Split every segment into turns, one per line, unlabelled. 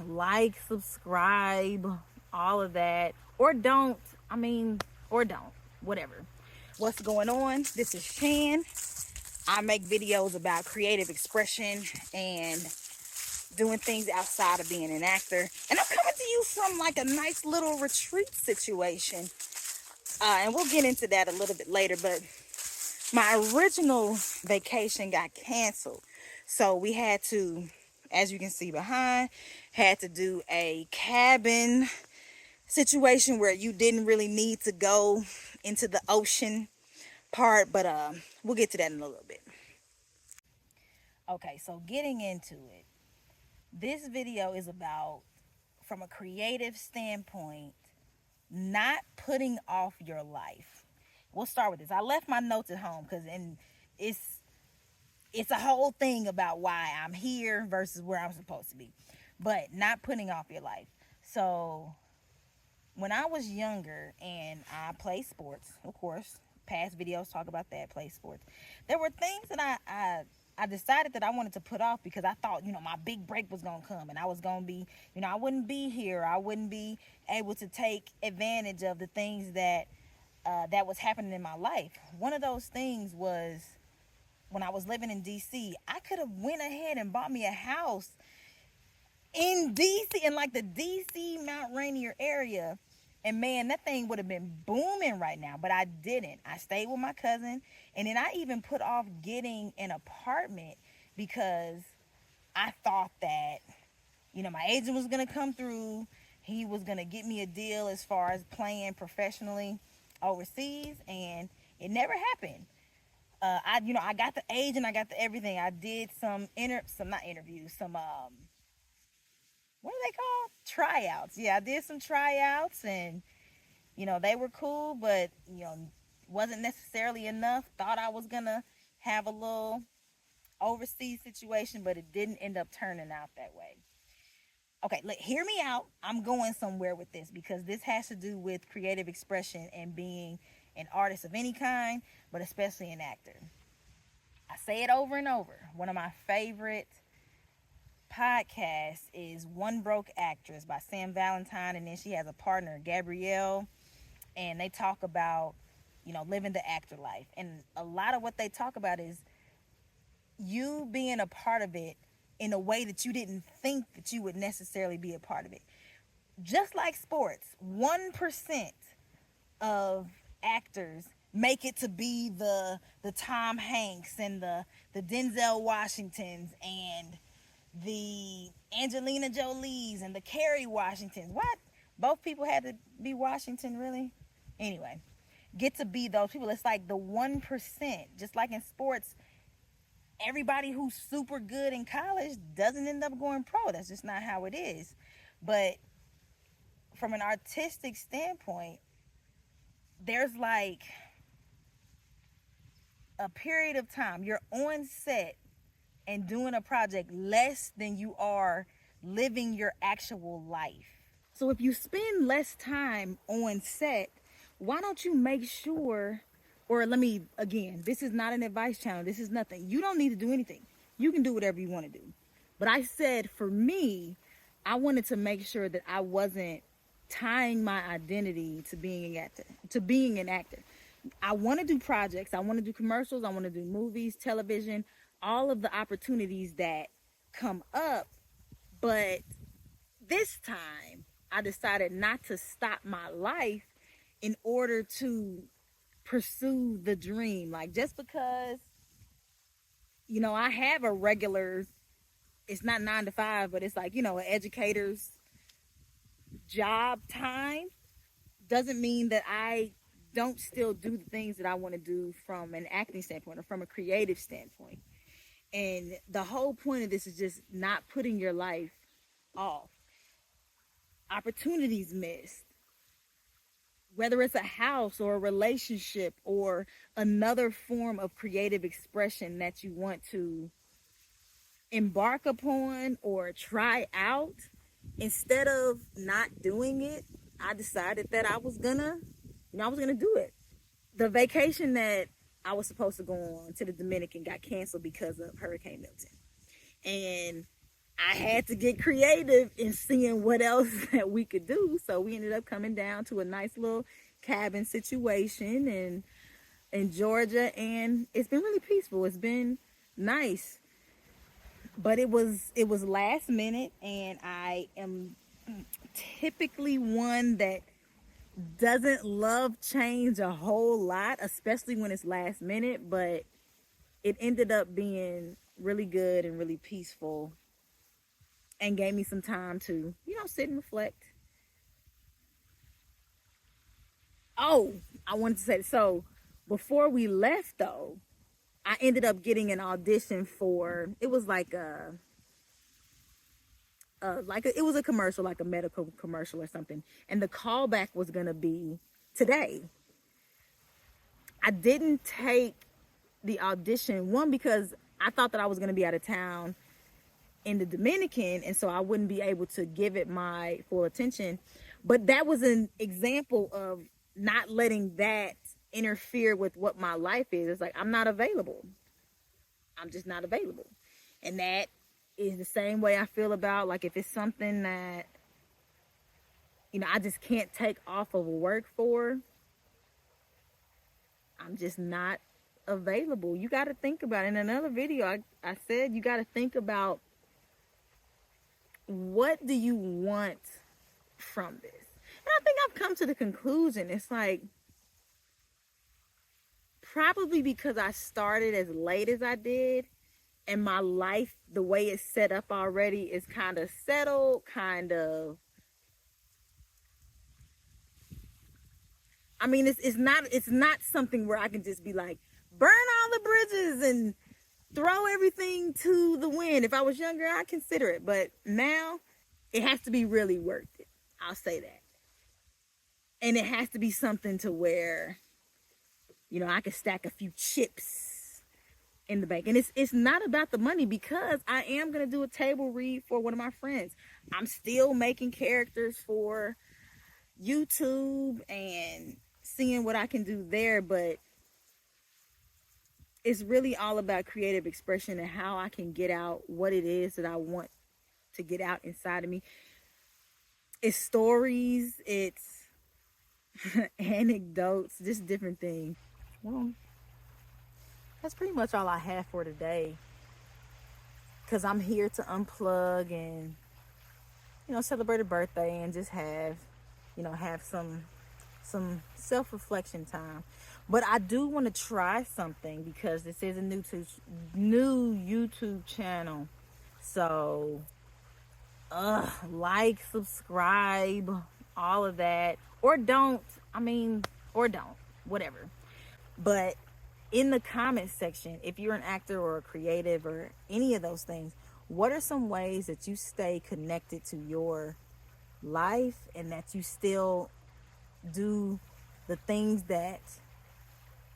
like, subscribe, all of that. Or don't. Or don't. Whatever. What's going on? This is Shan. I make videos about creative expression and doing things outside of being an actor. And I'm coming to you from like a nice little retreat situation. And we'll get into that a little bit later. But my original vacation got canceled. So we had to, as you can see behind, had to do a cabin situation where you didn't really need to go into the ocean part. But we'll get to that in a little bit. Okay, so getting into it. This video is about, from a creative standpoint, not putting off your life. We'll start with this. I left my notes at home because it's a whole thing about why I'm here versus where I'm supposed to be. But not putting off your life. So when I was younger and I played sports, of course, past videos talk about that, play sports. There were things that I decided that I wanted to put off because I thought, my big break was going to come and I was going to be, I wouldn't be here. I wouldn't be able to take advantage of the things that was happening in my life. One of those things was when I was living in DC, I could have went ahead and bought me a house in DC, in like the DC Mount Rainier area. And man, that thing would have been booming right now, but I didn't. I stayed with my cousin, and then I even put off getting an apartment because I thought that, my agent was going to come through. He was going to get me a deal as far as playing professionally overseas, and it never happened. I got the agent, I got the everything. I did some not interviews, some what are they called? Tryouts. Yeah, I did some tryouts, and they were cool, but wasn't necessarily enough. Thought I was gonna have a little overseas situation, but it didn't end up turning out that way. Okay, hear me out. I'm going somewhere with this because this has to do with creative expression and being an artist of any kind, but especially an actor. I say it over and over. One of my favorite podcasts is One Broke Actress by Sam Valentine, and then she has a partner, Gabrielle, and they talk about, living the actor life. And a lot of what they talk about is you being a part of it in a way that you didn't think that you would necessarily be a part of it. Just like sports, 1% of actors make it to be the Tom Hanks and the Denzel Washingtons and the Angelina Jolies and the Kerry Washingtons. What? Both people had to be Washington, really? Anyway, get to be those people. It's like the 1%. Just like in sports, everybody who's super good in college doesn't end up going pro. That's just not how it is. But from an artistic standpoint, there's like a period of time. You're on set and doing a project less than you are living your actual life. So if you spend less time on set, why don't you make sure, again, this is not an advice channel. This is nothing. You don't need to do anything. You can do whatever you want to do. But I said for me, I wanted to make sure that I wasn't tying my identity to being an actor. I want to do projects. I want to do commercials. I want to do movies, television, all of the opportunities that come up. But this time I decided not to stop my life in order to pursue the dream. Like, just because, I have a regular, it's not 9 to 5, but it's like, an educator's job time, doesn't mean that I don't still do the things that I want to do from an acting standpoint or from a creative standpoint. And the whole point of this is just not putting your life off. Opportunities missed. Whether it's a house or a relationship or another form of creative expression that you want to embark upon or try out, instead of not doing it, I decided that I was gonna do it. The vacation that I was supposed to go on to the Dominican got canceled because of Hurricane Milton. And I had to get creative in seeing what else that we could do. So we ended up coming down to a nice little cabin situation in Georgia, and it's been really peaceful. It's been nice. But it was last minute, and I am typically one that doesn't love change a whole lot, especially when it's last minute, but it ended up being really good and really peaceful and gave me some time to, sit and reflect. Oh, I wanted to say, so before we left though, I ended up getting an audition for, it was it was a commercial, like a medical commercial or something. And the callback was going to be today. I didn't take the audition, one, because I thought that I was going to be out of town in the Dominican, and so I wouldn't be able to give it my full attention. But that was an example of not letting that interfere with what my life is. It's like, I'm not available. I'm just not available. And that is the same way I feel about, like, if it's something that, I just can't take off of work for, I'm just not available. You got to think about it. In another video, I said you got to think about, what do you want from this? And I think I've come to the conclusion, it's like, probably because I started as late as I did, and my life, the way it's set up already, is kind of settled, I mean, it's not something where I can just be like, burn all the bridges and throw everything to the wind. If I was younger, I'd consider it. But now it has to be really worth it. I'll say that. And it has to be something to where, I can stack a few chips in the bank. And it's not about the money, because I am going to do a table read for one of my friends. I'm still making characters for YouTube and seeing what I can do there, but it's really all about creative expression and how I can get out what it is that I want to get out inside of me. It's stories, it's anecdotes, just different things. Well, that's pretty much all I have for today, because I'm here to unplug and, celebrate a birthday and just have some self-reflection time. But I do want to try something, because this is a new YouTube channel. So like, subscribe, all of that, or don't. Or don't, whatever. But in the comment section, if you're an actor or a creative or any of those things, what are some ways that you stay connected to your life and that you still do the things that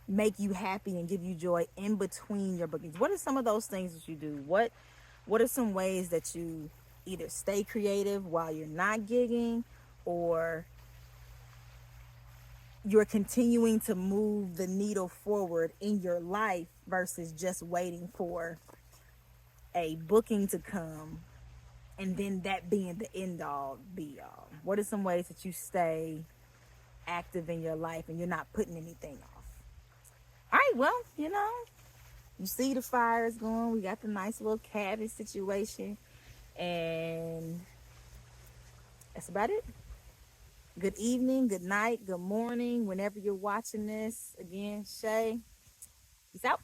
make you happy and give you joy in between your bookings? What are some of those things that you do? What are some ways that you either stay creative while you're not gigging, or you're continuing to move the needle forward in your life versus just waiting for a booking to come and then that being the end all be all? What are some ways that you stay active in your life and you're not putting anything off? All right, well, you see the fire is going. We got the nice little cabin situation, and that's about it. Good evening, good night, good morning, whenever you're watching this. Again, Shay, peace out.